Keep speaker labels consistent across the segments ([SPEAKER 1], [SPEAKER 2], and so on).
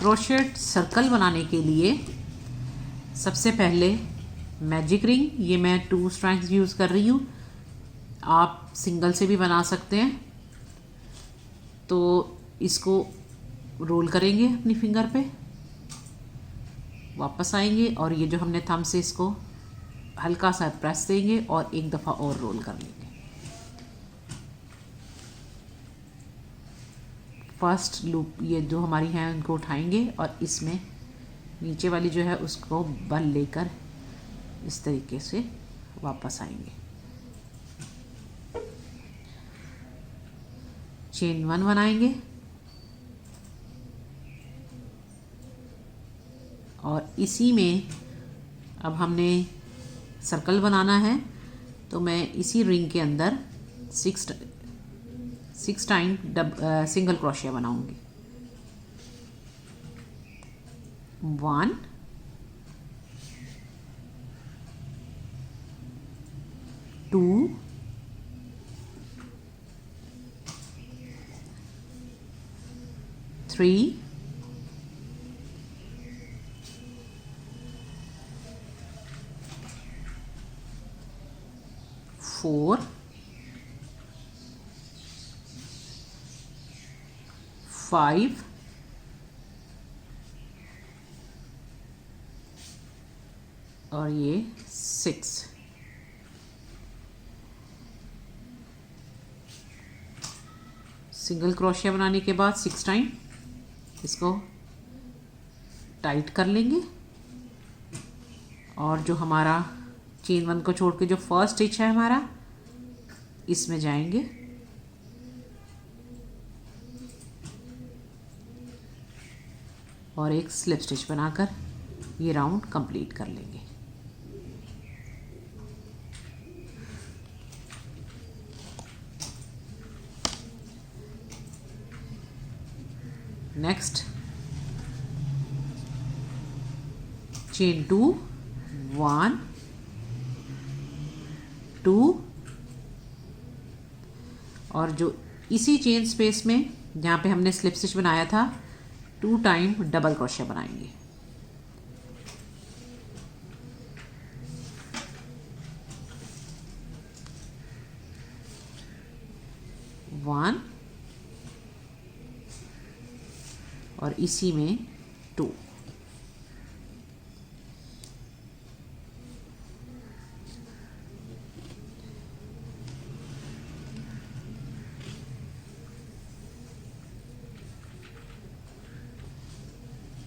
[SPEAKER 1] Crochet circle बनाने के लिए सबसे पहले मैजिक रिंग, ये मैं 2 स्ट्रैंड्स यूज़ कर रही हूँ, आप सिंगल से भी बना सकते हैं। तो इसको रोल करेंगे अपनी फिंगर पे, वापस आएंगे और ये जो हमने थंब से इसको हल्का सा प्रेस देंगे और एक दफ़ा और रोल कर लेंगे। फर्स्ट लूप ये जो हमारी हैं उनको उठाएंगे और इसमें नीचे वाली जो है उसको बल लेकर इस तरीके से वापस आएंगे। चेन 1 बनाएंगे और इसी में अब हमने सर्कल बनाना है, तो मैं इसी रिंग के अंदर 6 टाइम सिंगल क्रोशिया बनाऊंगी। 1 2 3 4 5 और ये 6। सिंगल क्रोशिया बनाने के बाद 6 टाइम इसको टाइट कर लेंगे और जो हमारा चेन 1 को छोड़ के जो फर्स्ट स्टिच है हमारा, इसमें जाएंगे और एक स्लिप स्टिच बनाकर ये राउंड कंप्लीट कर लेंगे। नेक्स्ट चेन 2 1 2 और जो इसी चेन स्पेस में जहाँ पे हमने स्लिप स्टिच बनाया था 2 टाइम डबल क्रोशिया बनाएंगे। वन और इसी में 2।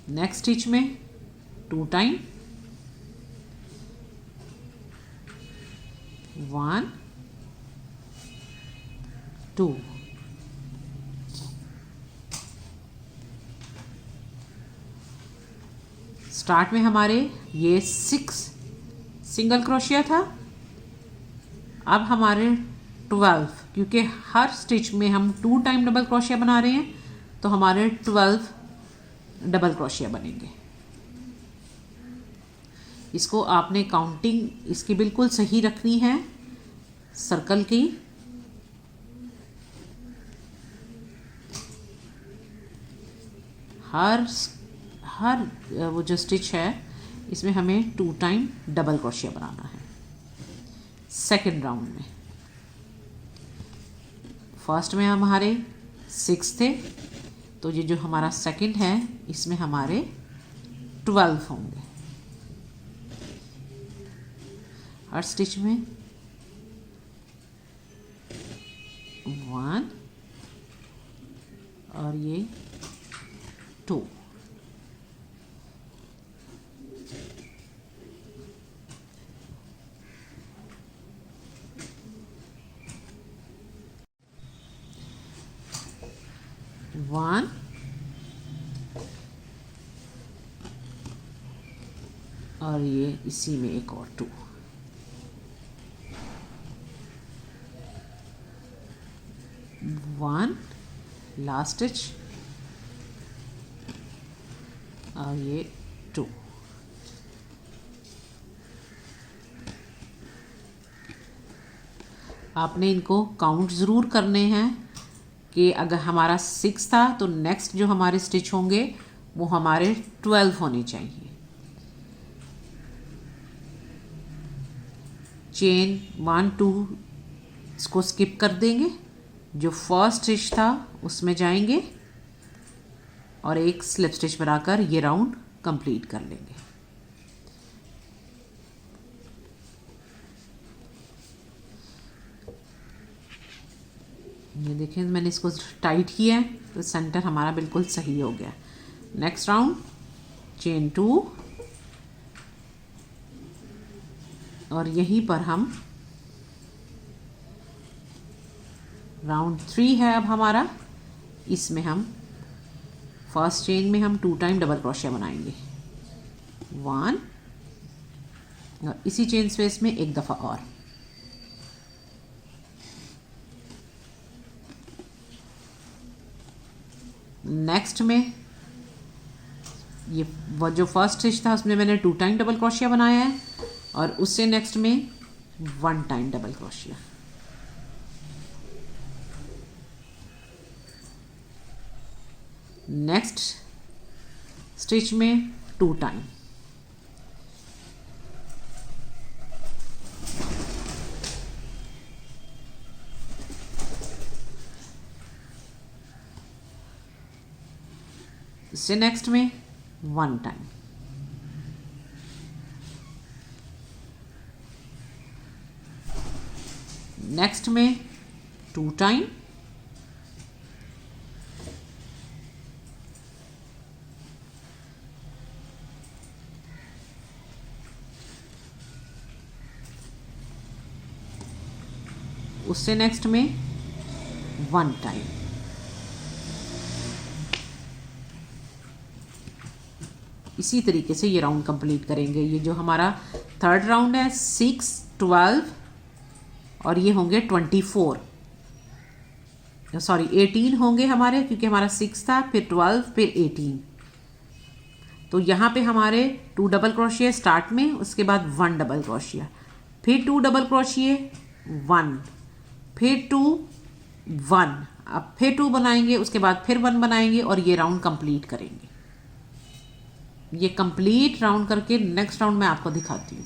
[SPEAKER 1] नेक्स्ट स्टिच में 2 टाइम 1 2 स्टार्ट में हमारे ये 6 सिंगल क्रोशिया था, अब हमारे 12, क्योंकि हर स्टिच में हम 2 टाइम डबल क्रोशिया बना रहे हैं तो हमारे 12 डबल क्रोशिया बनेंगे। इसको आपने काउंटिंग इसकी बिल्कुल सही रखनी है सर्कल की। हर वो जो स्टिच है इसमें हमें 2 टाइम डबल क्रोशिया बनाना है। सेकेंड राउंड में फर्स्ट में हमारे 6 थे, तो ये जो हमारा सेकंड है इसमें हमारे 12 होंगे। हर स्टिच में 1 और ये 2। वन और ये इसी में एक और 2। वन लास्ट स्टिच और ये 2। आपने इनको काउंट ज़रूर करने हैं कि अगर हमारा 6 था तो नेक्स्ट जो हमारे स्टिच होंगे वो हमारे 12 होने चाहिए। चेन 1 2 इसको स्किप कर देंगे, जो फर्स्ट स्टिच था उसमें जाएंगे और एक स्लिप स्टिच बनाकर ये राउंड कंप्लीट कर लेंगे। ये देखें मैंने इसको टाइट किया है तो सेंटर हमारा बिल्कुल सही हो गया। नेक्स्ट राउंड चेन 2 और यहीं पर हम राउंड 3 है अब हमारा, इसमें हम फर्स्ट चेन में हम 2 टाइम डबल क्रोशिया बनाएंगे 1 और इसी चेन स्पेस में एक दफ़ा और। नेक्स्ट में ये वो जो फर्स्ट स्टिच था उसमें मैंने 2 टाइम डबल क्रोशिया बनाया है और उससे नेक्स्ट में 1 time double crochet. Next stitch में 2 टाइम, इससे नेक्स्ट में 1 टाइम, नेक्स्ट में 2 टाइम, उससे नेक्स्ट में 1 टाइम। इसी तरीके से ये राउंड कंप्लीट करेंगे। ये जो हमारा थर्ड राउंड है 6 12 और ये होंगे 24, सॉरी 18 होंगे हमारे, क्योंकि हमारा 6 था फिर 12 फिर 18। तो यहाँ पे हमारे 2 डबल क्रोशिया स्टार्ट में, उसके बाद 1 डबल क्रोशिया, फिर 2 डबल क्रोशिया 1, फिर 2 1, अब फिर 2 बनाएंगे, उसके बाद फिर 1 बनाएंगे और ये राउंड कंप्लीट करेंगे। ये कंप्लीट राउंड करके नेक्स्ट राउंड में आपको दिखाती हूँ।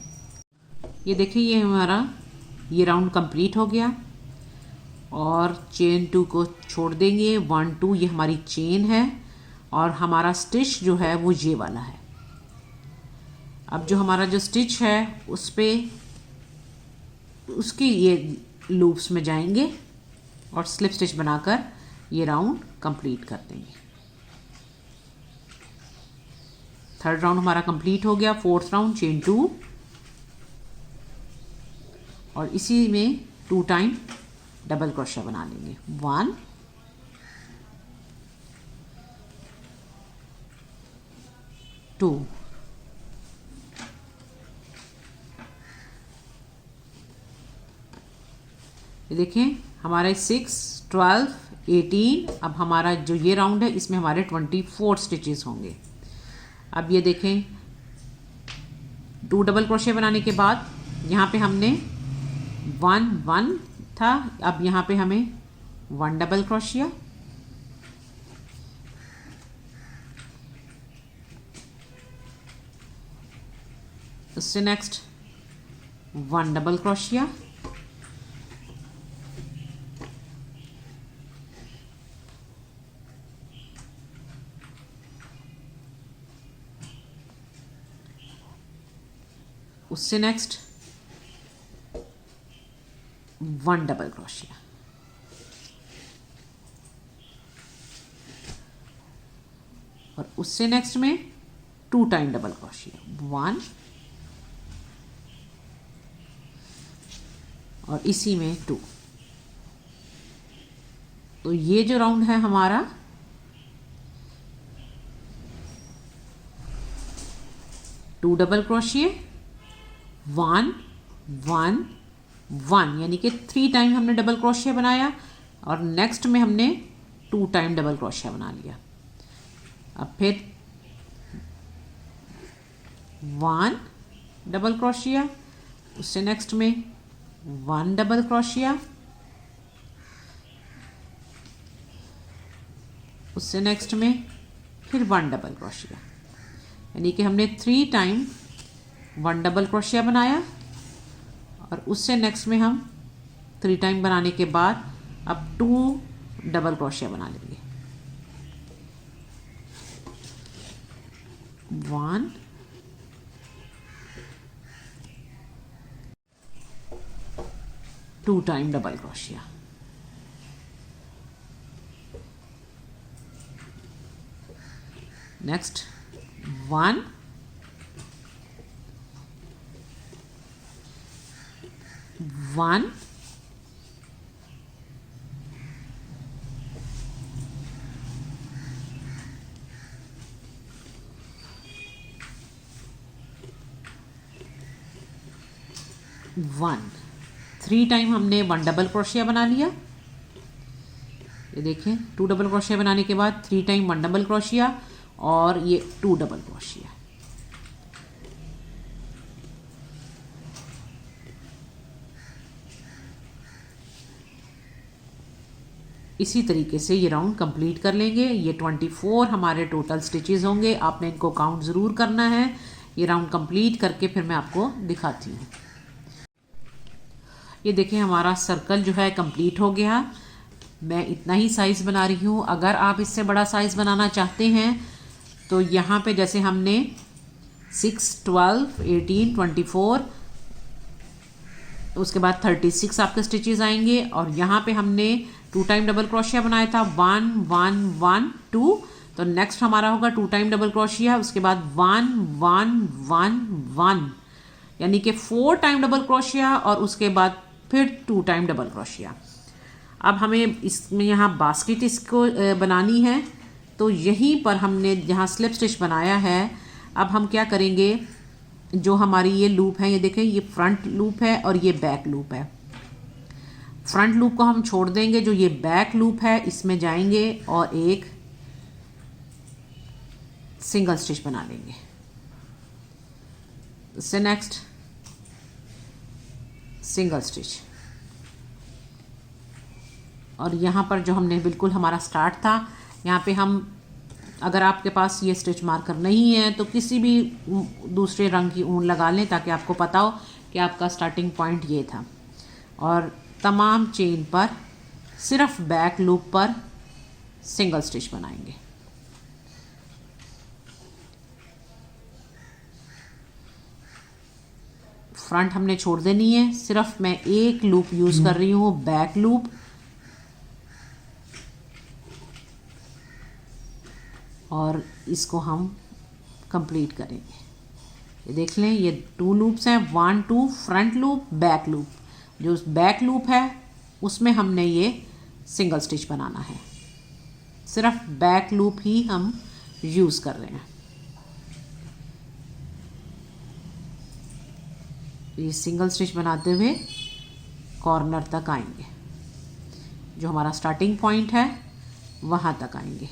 [SPEAKER 1] ये देखिए ये हमारा ये राउंड कंप्लीट हो गया और चेन 2 को छोड़ देंगे 1 2, ये हमारी चेन है और हमारा स्टिच जो है वो ये वाला है। अब जो हमारा जो स्टिच है उस पे उसकी ये लूप्स में जाएंगे और स्लिप स्टिच बनाकर ये राउंड कंप्लीट कर देंगे। थर्ड राउंड हमारा कंप्लीट हो गया। फोर्थ राउंड चेन 2 और इसी में 2 टाइम डबल क्रोशिया बना लेंगे 1 2, ये देखें हमारे 6 12 18, अब हमारा जो ये राउंड है इसमें हमारे 24 स्टिचेस होंगे। अब ये देखें 2 डबल क्रोशिया बनाने के बाद यहाँ पे हमने 1 1 था, अब यहाँ पे हमें 1 डबल क्रोशिया, उससे नेक्स्ट 1 डबल क्रोशिया, उससे नेक्स्ट 1 डबल क्रोशिया, और उससे नेक्स्ट में 2 टाइम डबल क्रोशिया 1 और इसी में 2। तो ये जो राउंड है हमारा टू डबल क्रोशिया 1 1 1, यानी कि 3 टाइम हमने डबल क्रोशिया बनाया और नेक्स्ट में हमने 2 टाइम डबल क्रोशिया बना लिया। अब फिर 1 डबल क्रोशिया, उससे नेक्स्ट में 1 डबल क्रोशिया, उससे नेक्स्ट में फिर 1 डबल क्रोशिया, यानी कि हमने 3 टाइम 1 डबल क्रोशिया बनाया और उससे नेक्स्ट में हम 3 टाइम बनाने के बाद अब 2 डबल क्रोशिया बना लेंगे। 1 2 time double crochet, next 1 1 1 3 time हमने 1 डबल क्रोशिया बना लिया। ये देखें 2 डबल क्रोशिया बनाने के बाद 3 टाइम 1 डबल क्रोशिया और ये 2 डबल क्रोशिया। इसी तरीके से ये राउंड कंप्लीट कर लेंगे। ये 24 हमारे टोटल स्टिचेस होंगे। आपने इनको काउंट ज़रूर करना है। ये राउंड कंप्लीट करके फिर मैं आपको दिखाती हूँ। ये देखें हमारा सर्कल जो है कंप्लीट हो गया। मैं इतना ही साइज़ बना रही हूँ। अगर आप इससे बड़ा साइज़ बनाना चाहते हैं तो यहाँ पे जैसे हमने 6, 12, 18, 24, उसके बाद 36 आपके स्टिचेस आएंगे और यहाँ पे हमने 2 टाइम डबल क्रोशिया बनाया था 1 1 1 2, तो नेक्स्ट हमारा होगा 2 टाइम डबल क्रोशिया, उसके बाद 1 1 1 1, यानी कि 4 टाइम डबल क्रोशिया और उसके बाद फिर 2 टाइम डबल क्रोशिया। अब हमें इसमें यहाँ बास्केट इसको बनानी है, तो यहीं पर हमने जहाँ स्लिप स्टिच बनाया है अब हम क्या करेंगे, जो हमारी ये लूप है, ये देखें ये फ्रंट लूप है और ये बैक लूप है। फ्रंट लूप को हम छोड़ देंगे, जो ये बैक लूप है इसमें जाएंगे और एक सिंगल स्टिच बना लेंगे। इससे नेक्स्ट सिंगल स्टिच और यहाँ पर जो हमने बिल्कुल हमारा स्टार्ट था, यहाँ पे हम, अगर आपके पास ये स्टिच मार्कर नहीं है तो किसी भी दूसरे रंग की ऊन लगा लें ताकि आपको पता हो कि आपका स्टार्टिंग पॉइंट ये था। और तमाम चेन पर सिर्फ बैक लूप पर सिंगल स्टिच बनाएंगे। फ्रंट हमने छोड़ देनी है, सिर्फ मैं एक लूप यूज़ कर रही हूँ, बैक लूप, और इसको हम कंप्लीट करेंगे। ये देख लें ये 2 लूप्स हैं, 1 2 फ्रंट लूप बैक लूप। जो बैक लूप है उसमें हमने ये सिंगल स्टिच बनाना है, सिर्फ बैक लूप ही हम यूज़ कर रहे हैं। ये सिंगल स्टिच बनाते हुए कॉर्नर तक आएंगे, जो हमारा स्टार्टिंग पॉइंट है वहाँ तक आएंगे।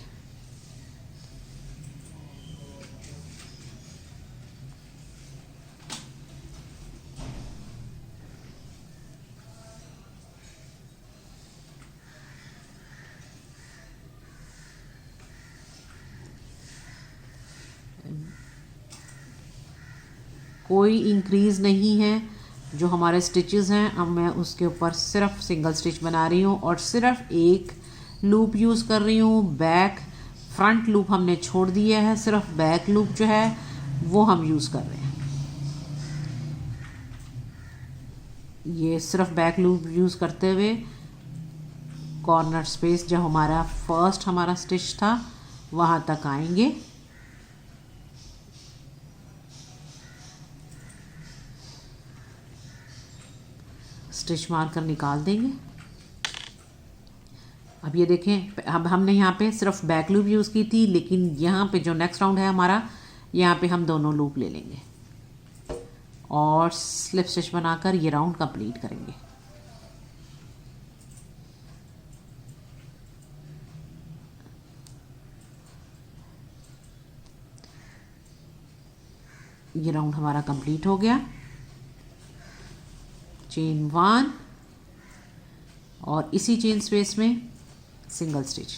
[SPEAKER 1] कोई इंक्रीज़ नहीं है, जो हमारे स्टिचेस हैं अब मैं उसके ऊपर सिर्फ सिंगल स्टिच बना रही हूँ और सिर्फ एक लूप यूज़ कर रही हूँ। बैक फ्रंट लूप हमने छोड़ दिया है, सिर्फ बैक लूप जो है वो हम यूज़ कर रहे हैं। ये सिर्फ बैक लूप यूज़ करते हुए कॉर्नर स्पेस जो हमारा फर्स्ट हमारा स्टिच था वहाँ तक आएंगे। स्टिच मार्कर निकाल देंगे। अब ये देखें, अब हमने यहाँ पे सिर्फ बैक लूप यूज़ की थी, लेकिन यहाँ पे जो नेक्स्ट राउंड है हमारा, यहाँ पे हम दोनों लूप ले लेंगे और स्लिप स्टिच बनाकर ये राउंड कंप्लीट करेंगे। ये राउंड हमारा कंप्लीट हो गया। चेन 1 और इसी चेन स्पेस में सिंगल स्टिच।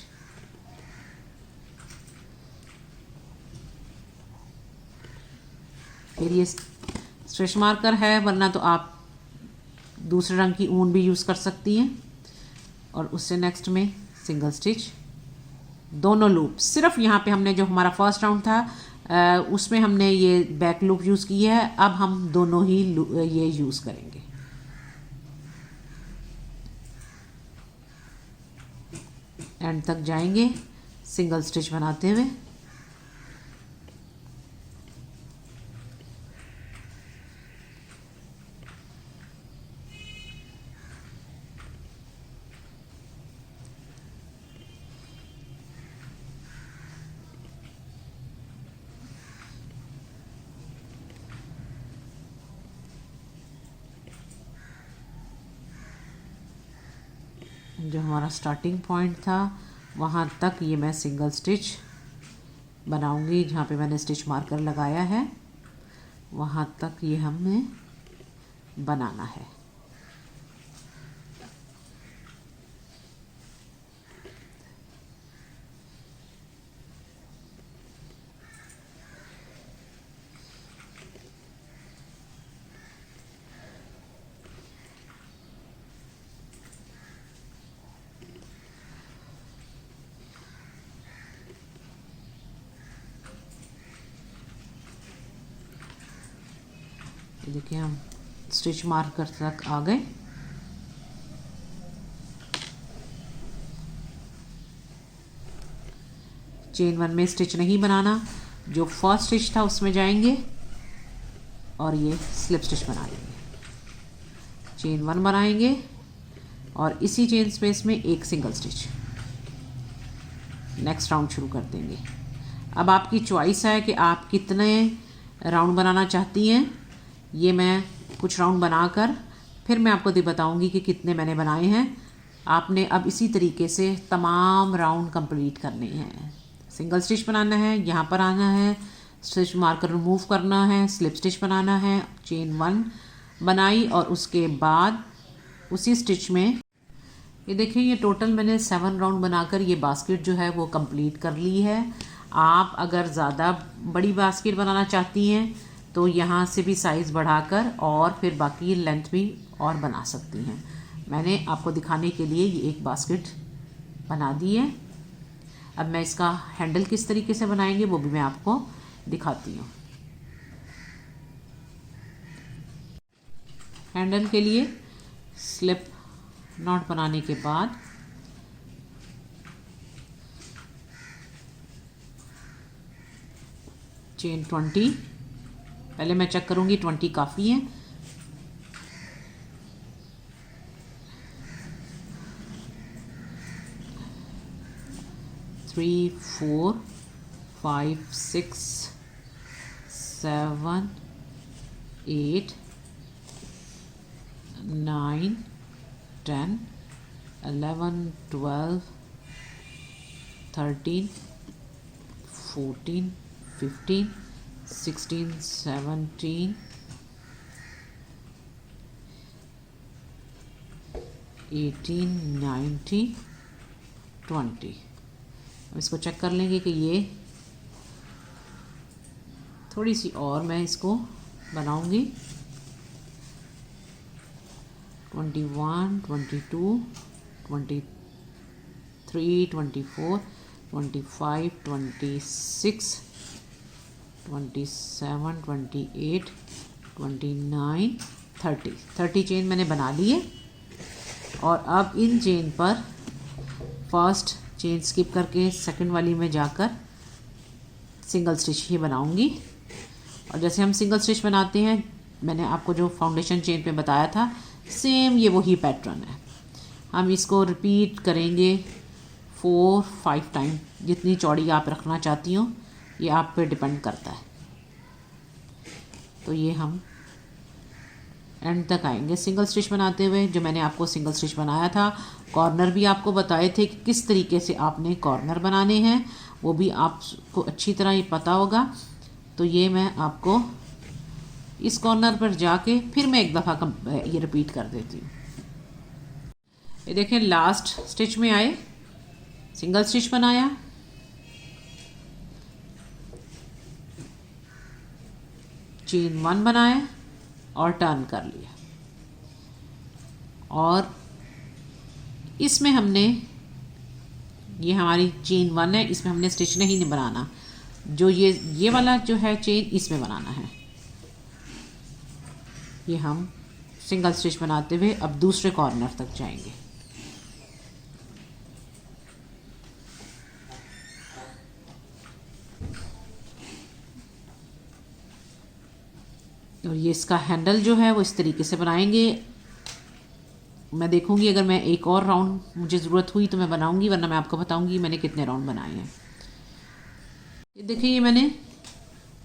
[SPEAKER 1] फिर ये स्टिच मार्कर है, वरना तो आप दूसरे रंग की ऊन भी यूज़ कर सकती हैं। और उससे नेक्स्ट में सिंगल स्टिच, दोनों लूप। सिर्फ यहाँ पे हमने जो हमारा फर्स्ट राउंड था उसमें हमने ये बैक लूप यूज़ की है, अब हम दोनों ही ये यूज़ करेंगे। एंड तक जाएंगे सिंगल स्टिच बनाते हुए। जो हमारा स्टार्टिंग पॉइंट था वहाँ तक ये मैं सिंगल स्टिच बनाऊंगी। जहाँ पे मैंने स्टिच मार्कर लगाया है वहाँ तक ये हमें बनाना है। देखिए हम स्टिच मार्कर तक आ गए। चेन 1 में स्टिच नहीं बनाना, जो फर्स्ट स्टिच था उसमें जाएंगे और ये स्लिप स्टिच बना लेंगे। चेन 1 बनाएंगे और इसी चेन स्पेस में एक सिंगल स्टिच। नेक्स्ट राउंड शुरू कर देंगे। अब आपकी चॉइस है कि आप कितने राउंड बनाना चाहती हैं। ये मैं कुछ राउंड बनाकर फिर मैं आपको बताऊंगी कि कितने मैंने बनाए हैं। आपने अब इसी तरीके से तमाम राउंड कंप्लीट करने हैं। सिंगल स्टिच बनाना है, यहाँ पर आना है, स्टिच मार्कर रिमूव करना है, स्लिप स्टिच बनाना है। चेन 1 बनाई और उसके बाद उसी स्टिच में ये देखिए, ये टोटल मैंने 7 राउंड बनाकर ये बास्केट जो है वो कंप्लीट कर ली है। आप अगर ज़्यादा बड़ी बास्केट बनाना चाहती हैं तो यहाँ से भी साइज़ बढ़ाकर और फिर बाकी लेंथ भी और बना सकती हैं। मैंने आपको दिखाने के लिए ये एक बास्केट बना दी है। अब मैं इसका हैंडल किस तरीके से बनाएंगे वो भी मैं आपको दिखाती हूँ। हैंडल के लिए स्लिप नॉट बनाने के बाद चेन 20, पहले मैं चेक करूंगी 20 काफ़ी है। थ्री 4 5 6 7 8 9 10 11 12 13 14 15 16 17 18 19 20। अब इसको चेक कर लेंगे कि ये थोड़ी सी और मैं इसको बनाऊंगी। 21 22 23 24 25 26 27 28 29 30 चेन मैंने बना ली है। और अब इन चेन पर फर्स्ट चेन स्किप करके सेकंड वाली में जाकर सिंगल स्टिच ही बनाऊंगी। और जैसे हम सिंगल स्टिच बनाते हैं, मैंने आपको जो फाउंडेशन चेन पे बताया था, सेम ये वही पैटर्न है। हम इसको रिपीट करेंगे 4-5 टाइम। जितनी चौड़ी आप रखना चाहती हो ये आप पे डिपेंड करता है। तो ये हम एंड तक आएंगे सिंगल स्टिच बनाते हुए। जो मैंने आपको सिंगल स्टिच बनाया था, कॉर्नर भी आपको बताए थे कि किस तरीके से आपने कॉर्नर बनाने हैं, वो भी आपको अच्छी तरह ये पता होगा। तो ये मैं आपको इस कॉर्नर पर जाके फिर मैं एक दफ़ा ये रिपीट कर देती हूँ। ये देखें, लास्ट स्टिच में आए, सिंगल स्टिच बनाया, चेन 1 बनाया और टर्न कर लिया। और इसमें हमने, ये हमारी चेन 1 है, इसमें हमने स्टिच नहीं बनाना, जो ये वाला जो है चेन इसमें बनाना है। ये हम सिंगल स्टिच बनाते हुए अब दूसरे कॉर्नर तक जाएंगे। और ये इसका हैंडल जो है वो इस तरीके से बनाएंगे। मैं देखूंगी अगर मैं एक और राउंड मुझे ज़रूरत हुई तो मैं बनाऊंगी, वरना मैं आपको बताऊंगी मैंने कितने राउंड बनाए हैं। ये देखिए, ये मैंने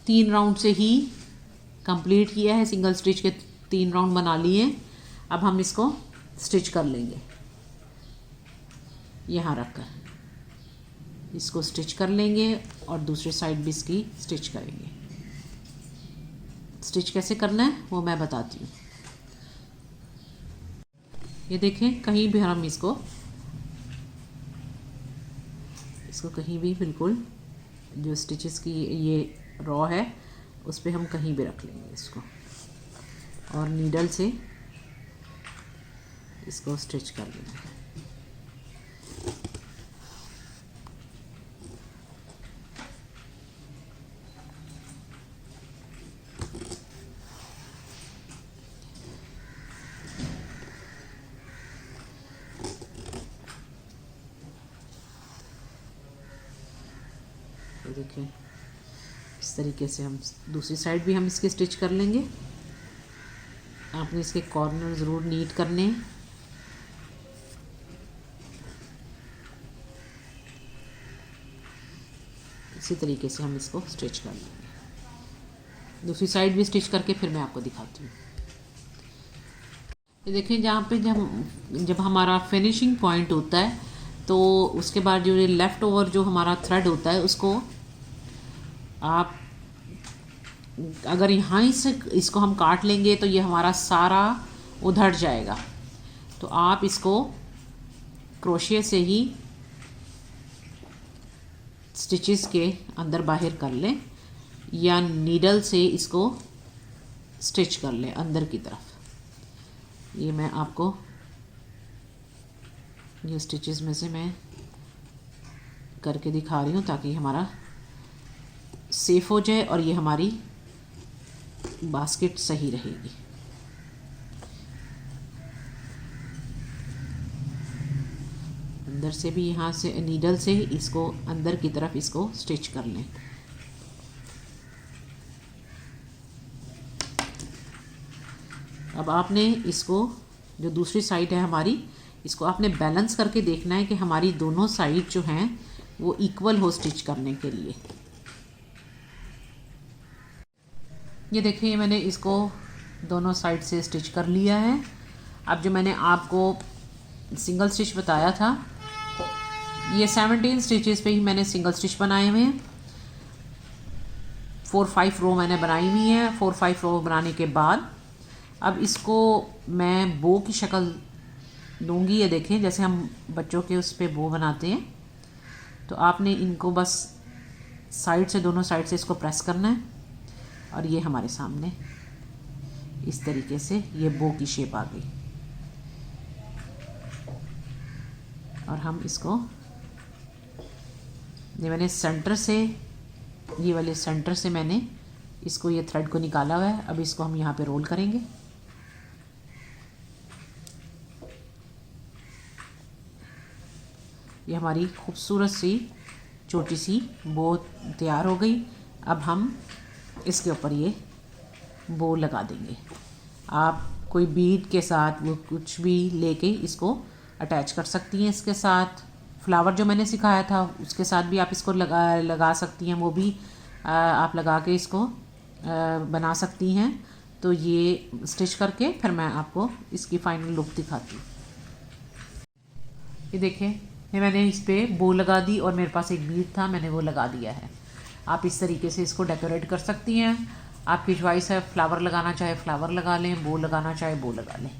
[SPEAKER 1] 3 राउंड से ही कंप्लीट किया है। सिंगल स्टिच के 3 राउंड बना लिए। अब हम इसको स्टिच कर लेंगे। यहाँ रखकर इसको स्टिच कर लेंगे और दूसरी साइड भी इसकी स्टिच करेंगे। स्टिच कैसे करना है वो मैं बताती हूँ। ये देखें, कहीं भी हम इसको कहीं भी बिल्कुल जो स्टिचेस की ये रॉ है उस पर हम कहीं भी रख लेंगे इसको, और नीडल से इसको स्टिच कर लेंगे। ये देखिए, इस तरीके से हम दूसरी साइड भी हम इसके स्टिच कर लेंगे। आपने इसके कॉर्नर ज़रूर नीट करने हैं। इसी तरीके से हम इसको स्टिच कर लेंगे। दूसरी साइड भी स्टिच करके फिर मैं आपको दिखाती हूँ। ये देखें, जहाँ पे जब हमारा फिनिशिंग पॉइंट होता है तो उसके बाद जो ये लेफ़्ट ओवर जो हमारा थ्रेड होता है उसको आप अगर यहाँ से इसको हम काट लेंगे तो ये हमारा सारा उधड़ जाएगा। तो आप इसको क्रोशिया से ही स्टिचेस के अंदर बाहर कर लें या नीडल से इसको स्टिच कर लें अंदर की तरफ। ये मैं आपको ये स्टिचेस में से मैं करके दिखा रही हूँ ताकि हमारा सेफ हो जाए और ये हमारी बास्केट सही रहेगी। अंदर से भी यहाँ से नीडल से इसको अंदर की तरफ इसको स्टिच कर लें। अब आपने इसको जो दूसरी साइड है हमारी, इसको आपने बैलेंस करके देखना है कि हमारी दोनों साइड जो हैं वो इक्वल हो स्टिच करने के लिए। ये देखिए, मैंने इसको दोनों साइड से स्टिच कर लिया है। अब जो मैंने आपको सिंगल स्टिच बताया था, ये 17 स्टिचेस पे ही मैंने सिंगल स्टिच बनाए हुए हैं। 4-5 रो मैंने बनाई हुई हैं। 4-5 रो बनाने के बाद अब इसको मैं बो की शक्ल दूंगी। ये देखें, जैसे हम बच्चों के उस पर बो बनाते हैं, तो आपने इनको बस साइड से, दोनों साइड से इसको प्रेस करना है और ये हमारे सामने इस तरीके से ये बो की शेप आ गई। और हम इसको, ये मैंने सेंटर से, ये वाले सेंटर से मैंने इसको, ये थ्रेड को निकाला हुआ है। अब इसको हम यहाँ पे रोल करेंगे। ये हमारी खूबसूरत सी छोटी सी बो तैयार हो गई। अब हम इसके ऊपर ये बो लगा देंगे। आप कोई बीड के साथ वो कुछ भी लेके इसको अटैच कर सकती हैं। इसके साथ फ्लावर जो मैंने सिखाया था उसके साथ भी आप इसको लगा सकती हैं। वो भी आप लगा के इसको बना सकती हैं। तो ये स्टिच करके फिर मैं आपको इसकी फाइनल लुक दिखाती हूँ। ये देखें, ये मैंने इस पर बो लगा दी और मेरे पास एक बीड था, मैंने वो लगा दिया है। आप इस तरीके से इसको डेकोरेट कर सकती हैं। आपकी चॉइस है, फ्लावर लगाना चाहे फ्लावर लगा लें, बो लगाना चाहे बो लगा लें।